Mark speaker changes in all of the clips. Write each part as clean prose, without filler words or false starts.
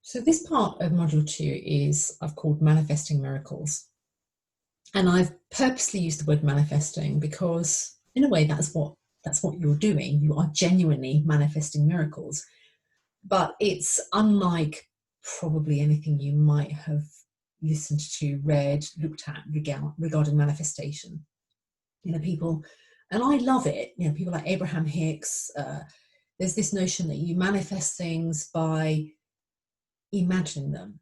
Speaker 1: So this part of module 2 is I've called manifesting miracles. And I've purposely used the word manifesting because in a way that's what you're doing. You are genuinely manifesting miracles. But it's unlike probably anything you might have listened to, read, looked at regarding manifestation. People, and I love it, people like Abraham Hicks, there's this notion that you manifest things by imagining them.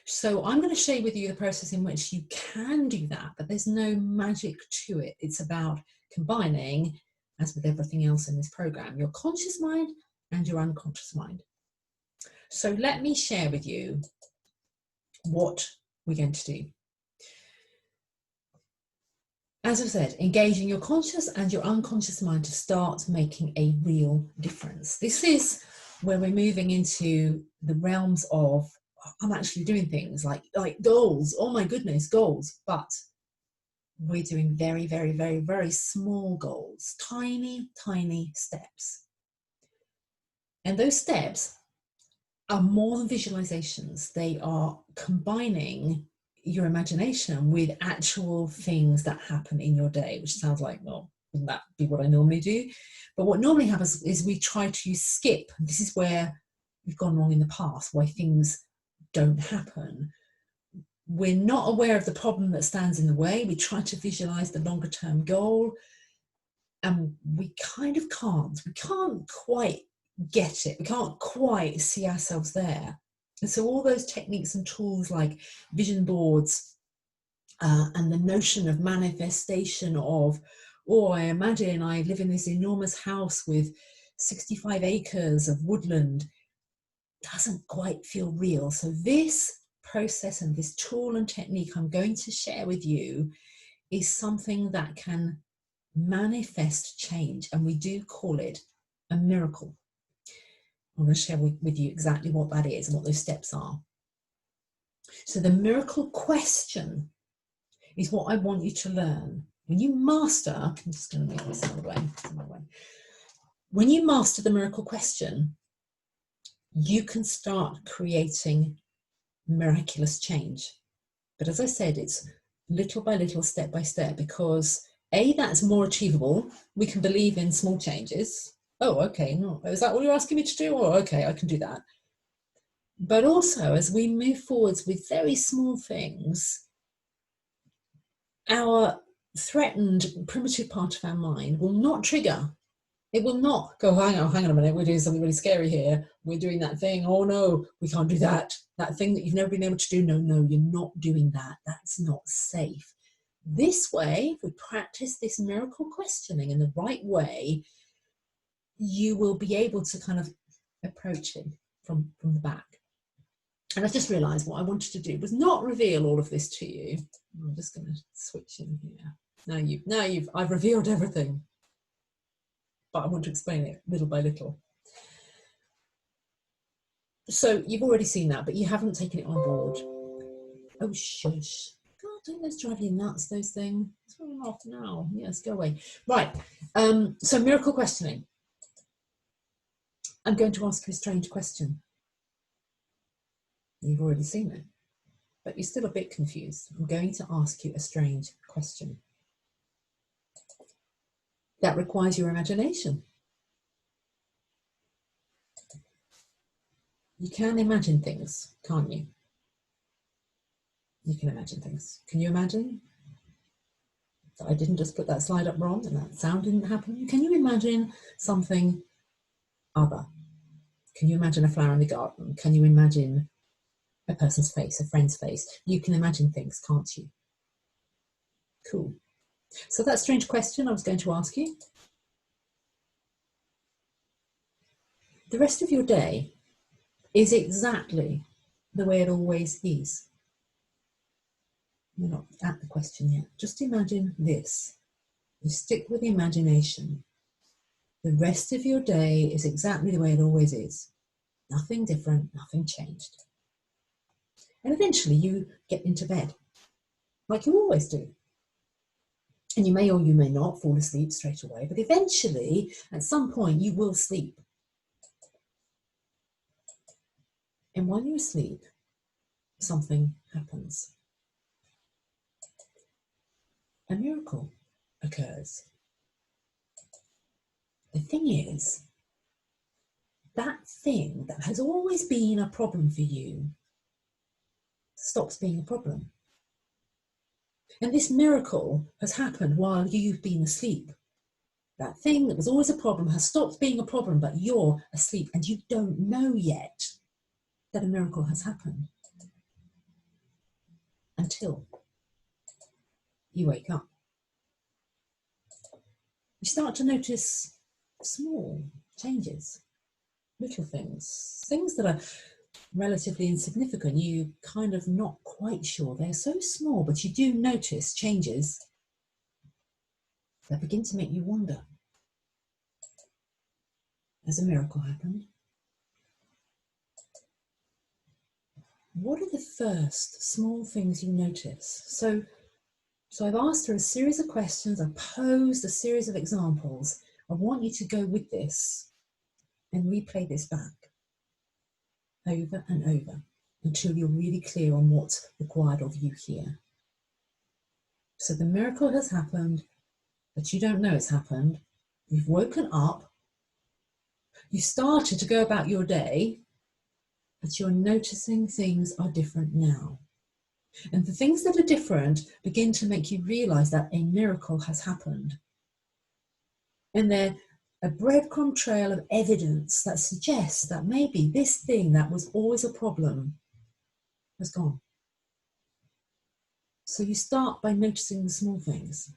Speaker 1: So I'm going to share with you the process in which you can do that, but there's no magic to it. It's about combining, as with everything else in this program, your conscious mind and your unconscious mind. So let me share with you what we're going to do. As I said, engaging your conscious and your unconscious mind to start making a real difference. This is where we're moving into the realms of, I'm actually doing things like goals. Oh my goodness, goals. But we're doing very, very, very, very small goals, tiny, tiny steps. And those steps are more than visualizations. They are combining your imagination with actual things that happen in your day, which sounds like, well, wouldn't that be what I normally do? But what normally happens is we try to skip. This is where we've gone wrong in the past, why things don't happen. We're not aware of the problem that stands in the way. We try to visualize the longer term goal, and we kind of can't. We can't quite get it. We can't quite see ourselves there. And so all those techniques and tools like vision boards and the notion of manifestation of, oh, I imagine I live in this enormous house with 65 acres of woodland, doesn't quite feel real. So this process and this tool and technique I'm going to share with you is something that can manifest change, and we do call it a miracle. I'm going to share with you exactly what that is and what those steps are. So the miracle question is what I want you to learn. When you master, I'm just going to make this another way. When you master the miracle question, you can start creating miraculous change. But as I said, it's little by little, step by step, because A, that's more achievable. We can believe in small changes. Oh, okay, no, is that what you're asking me to do? Oh, okay, I can do that. But also, as we move forwards with very small things, our threatened primitive part of our mind will not trigger. It will not go, hang on a minute, we're doing something really scary here. We're doing that thing. Oh no, we can't do that. That thing that you've never been able to do. No, you're not doing that. That's not safe. This way, if we practice this miracle questioning in the right way, you will be able to kind of approach it from the back. And I just realized what I wanted to do was not reveal all of this to you. I'm just going to switch in here. I've revealed everything, but I want to explain it little by little. So you've already seen that, but you haven't taken it on board. Oh, shush. God, don't those drive you nuts, those things? It's 1.5 now. Yes, go away. Right. So miracle questioning. I'm going to ask you a strange question. You've already seen it, but you're still a bit confused. I'm going to ask you a strange question that requires your imagination. You can imagine things, can't you? You can imagine things. Can you imagine that I didn't just put that slide up wrong and that sound didn't happen? Can you imagine something other? Can you imagine a flower in the garden? Can you imagine a person's face, a friend's face? You can imagine things, can't you? Cool. So that strange question I was going to ask you. The rest of your day is exactly the way it always is. You're not at the question yet. Just imagine this. You stick with the imagination. The rest of your day is exactly the way it always is. Nothing different, nothing changed. And eventually you get into bed, like you always do. And you may or you may not fall asleep straight away, but eventually, at some point, you will sleep. And while you're asleep, something happens. A miracle occurs. The thing is, that thing that has always been a problem for you stops being a problem. And this miracle has happened while you've been asleep. That thing that was always a problem has stopped being a problem, but you're asleep and you don't know yet that a miracle has happened until you wake up. You start to notice small changes, little things, things that are relatively insignificant. You kind of not quite sure. They're so small, but you do notice changes that begin to make you wonder. Has a miracle happened? What are the first small things you notice? So I've asked her a series of questions. I've posed a series of examples. I want you to go with this and replay this back over and over until you're really clear on what's required of you here. So the miracle has happened, but you don't know it's happened. You've woken up. You started to go about your day, but you're noticing things are different now. And the things that are different begin to make you realize that a miracle has happened. And they're a breadcrumb trail of evidence that suggests that maybe this thing that was always a problem has gone. So you start by noticing the small things.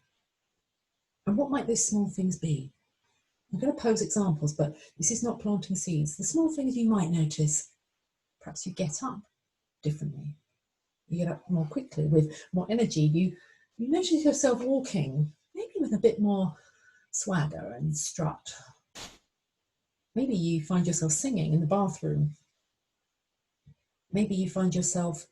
Speaker 1: And what might those small things be? I'm going to pose examples, but this is not planting seeds. The small things you might notice: perhaps you get up differently. You get up more quickly, with more energy. You notice yourself walking, maybe with a bit more swagger and strut. Maybe you find yourself singing in the bathroom. Maybe you find yourself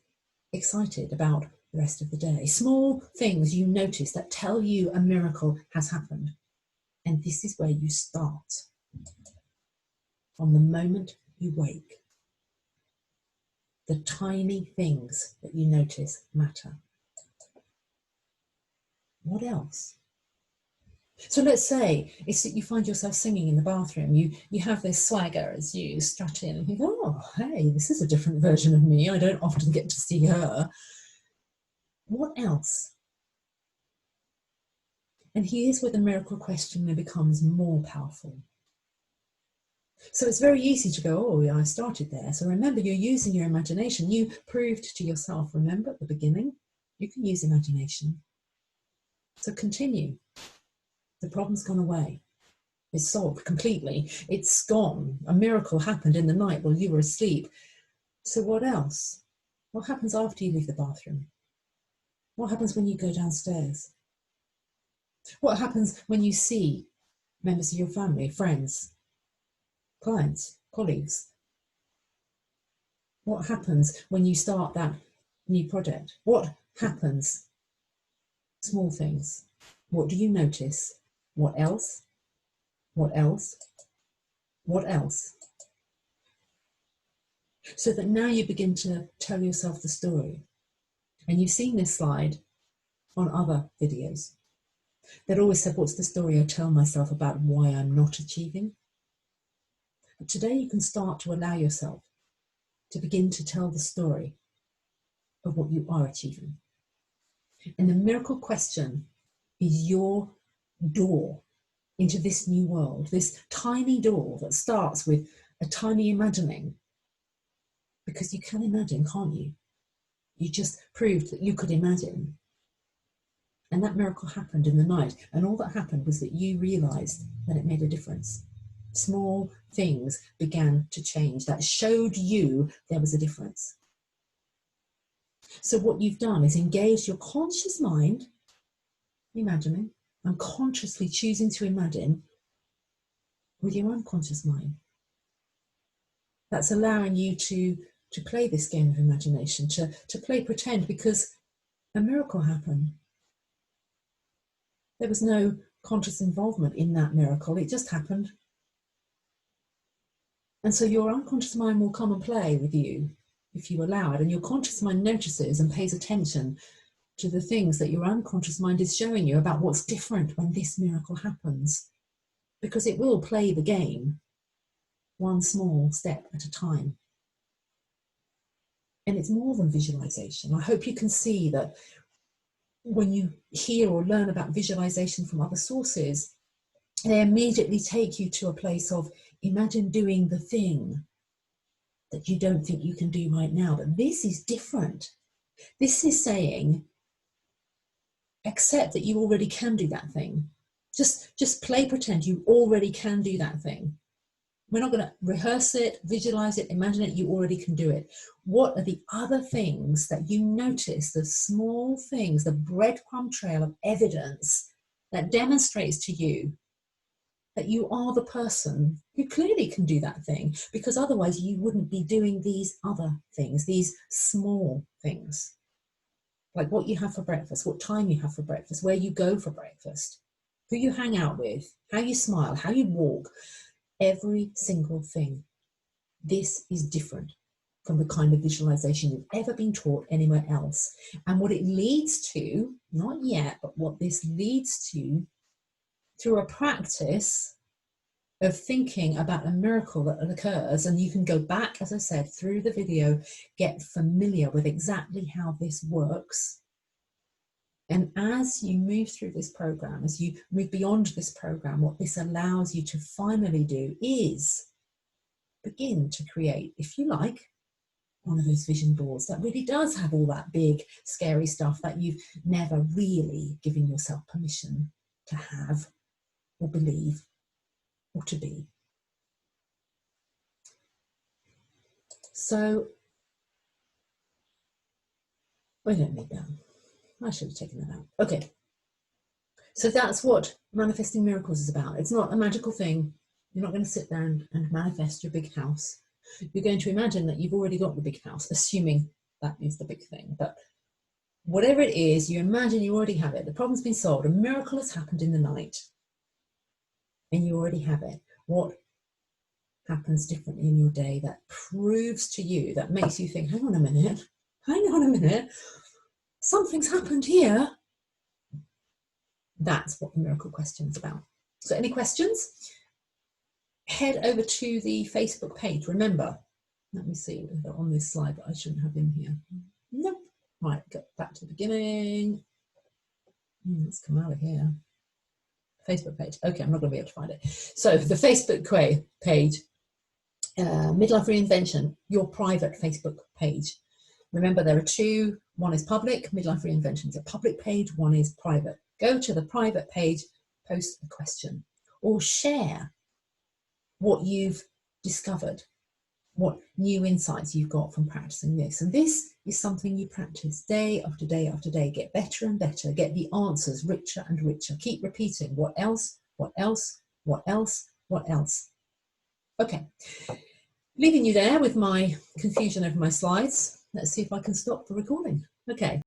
Speaker 1: excited about the rest of the day. Small things you notice that tell you a miracle has happened. And this is where you start. From the moment you wake. The tiny things that you notice matter. What else? So let's say it's that you find yourself singing in the bathroom. You have this swagger as you strut in and think, oh, hey, this is a different version of me. I don't often get to see her. What else? And here's where the miracle question becomes more powerful. So it's very easy to go, oh, yeah, I started there. So remember, you're using your imagination. You proved to yourself, remember at the beginning, you can use imagination. So continue. The problem's gone away. It's solved completely. It's gone. A miracle happened in the night while you were asleep. So what else? What happens after you leave the bathroom? What happens when you go downstairs? What happens when you see members of your family, friends, clients, colleagues? What happens when you start that new project? What happens? Small things. What do you notice? What else? What else? What else? So that now you begin to tell yourself the story. And you've seen this slide on other videos. They'd always said, what's the story I tell myself about why I'm not achieving? But today you can start to allow yourself to begin to tell the story of what you are achieving. And the miracle question is your door into this new world, this tiny door that starts with a tiny imagining. Because you can imagine, can't you? You just proved that you could imagine. And that miracle happened in the night. And all that happened was that you realized that it made a difference. Small things began to change that showed you there was a difference. So what you've done is engaged your conscious mind, imagining, and consciously choosing to imagine with your unconscious mind. That's allowing you to play this game of imagination, to play pretend, because a miracle happened. There was no conscious involvement in that miracle. It just happened. And so your unconscious mind will come and play with you if you allow it. And your conscious mind notices and pays attention to the things that your unconscious mind is showing you about what's different when this miracle happens. Because it will play the game one small step at a time. And it's more than visualization. I hope you can see that when you hear or learn about visualization from other sources, they immediately take you to a place of imagine doing the thing that you don't think you can do right now. But this is different. This is saying, accept that you already can do that thing. Just play pretend you already can do that thing. We're not going to rehearse it, visualize it, imagine it. You already can do it. What are the other things that you notice, the small things, the breadcrumb trail of evidence that demonstrates to you that you are the person who clearly can do that thing? Because otherwise you wouldn't be doing these other things, these small things. Like what you have for breakfast, what time you have for breakfast, where you go for breakfast, who you hang out with, how you smile, how you walk. Every single thing. This is different from the kind of visualization you've ever been taught anywhere else. And what it leads to, not yet, but what this leads to through a practice of thinking about a miracle that occurs, and you can go back, as I said, through the video, get familiar with exactly how this works. And as you move through this program, as you move beyond this program, what this allows you to finally do is begin to create, if you like, one of those vision boards that really does have all that big, scary stuff that you've never really given yourself permission to have or believe or to be. So, I don't need that. I should have taken that out. Okay. So that's what manifesting miracles is about. It's not a magical thing. You're not going to sit there and manifest your big house. You're going to imagine that you've already got the big house, assuming that is the big thing. But whatever it is, you imagine you already have it. The problem's been solved. A miracle has happened in the night. And you already have it. What happens differently in your day that proves to you, that makes you think, hang on a minute, something's happened here. That's what the miracle question is about. So any questions? Head over to the Facebook page. Remember, let me see if they're on this slide that I shouldn't have in here. Nope. Right, go back to the beginning. Let's come out of here. Facebook page. Okay, I'm not going to be able to find it. So the Facebook page, Mid Life Reinvention, your private Facebook page. Remember, there are two. One is public. Mid Life Reinvention is a public page. One is private. Go to the private page, post a question, or share what you've discovered, what new insights you've got from practicing this. And this is something you practice day after day after day. Get better and better. Get the answers richer and richer. Keep repeating. What else? What else? What else? What else? Okay. Leaving you there with my confusion over my slides. Let's see if I can stop the recording. Okay.